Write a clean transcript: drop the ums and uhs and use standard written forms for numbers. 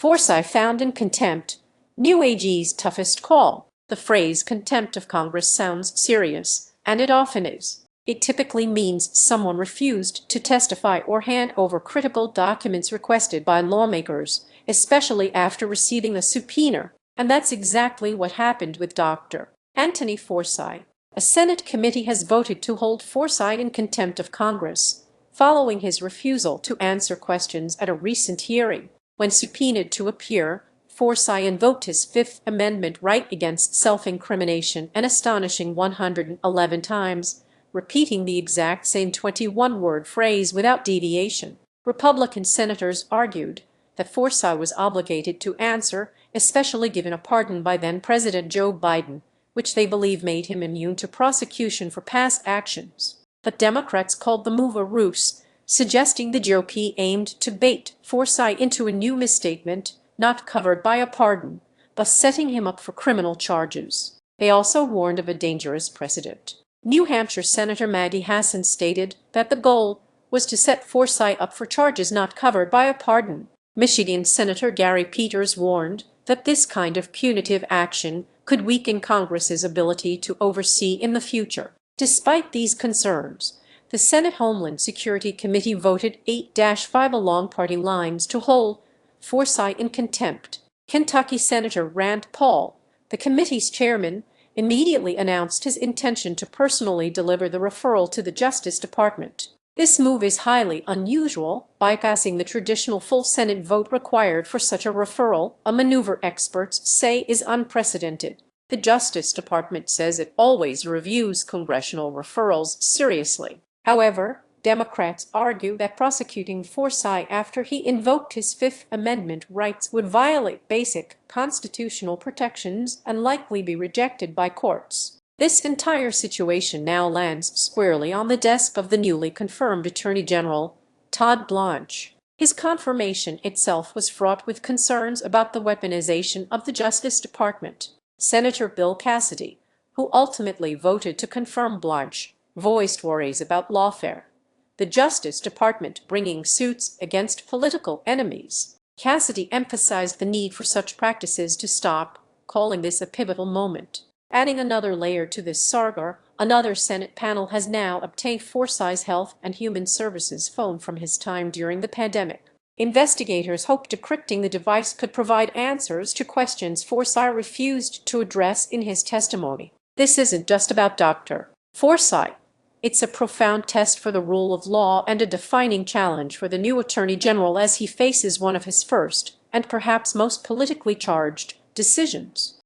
Fauci found in contempt, new AG's toughest call. The phrase contempt of Congress sounds serious, and it often is. It typically means someone refused to testify or hand over critical documents requested by lawmakers, especially after receiving a subpoena, and that's exactly what happened with Dr. Anthony Fauci. A Senate committee has voted to hold Fauci in contempt of Congress, following his refusal to answer questions at a recent hearing. When subpoenaed to appear, Fauci invoked his Fifth Amendment right against self-incrimination an astonishing 111 times, repeating the exact same 21-word phrase without deviation. Republican senators argued that Fauci was obligated to answer, especially given a pardon by then-President Joe Biden, which they believe made him immune to prosecution for past actions. But Democrats called the move a ruse, suggesting the GOP aimed to bait Fauci into a new misstatement not covered by a pardon, thus setting him up for criminal charges. They also warned of a dangerous precedent. New Hampshire Senator Maggie Hassan stated that the goal was to set Fauci up for charges not covered by a pardon. Michigan Senator Gary Peters warned that this kind of punitive action could weaken Congress's ability to oversee in the future. Despite these concerns, the Senate Homeland Security Committee voted 8-5 along party lines to hold Fauci in contempt. Kentucky Senator Rand Paul, the committee's chairman, immediately announced his intention to personally deliver the referral to the Justice Department. This move is highly unusual, bypassing the traditional full Senate vote required for such a referral, a maneuver experts say is unprecedented. The Justice Department says it always reviews congressional referrals seriously. However, Democrats argue that prosecuting Fauci after he invoked his Fifth Amendment rights would violate basic constitutional protections and likely be rejected by courts. This entire situation now lands squarely on the desk of the newly confirmed Attorney General, Todd Blanche. His confirmation itself was fraught with concerns about the weaponization of the Justice Department. Senator Bill Cassidy, who ultimately voted to confirm Blanche, voiced worries about lawfare, the Justice Department bringing suits against political enemies. Cassidy emphasized the need for such practices to stop, calling this a pivotal moment. Adding another layer to this saga, another Senate panel has now obtained Fauci's Health and Human Services phone from his time during the pandemic. Investigators hoped decrypting the device could provide answers to questions Fauci refused to address in his testimony. This isn't just about Dr. Fauci. It's a profound test for the rule of law and a defining challenge for the new Attorney General as he faces one of his first, and perhaps most politically charged, decisions.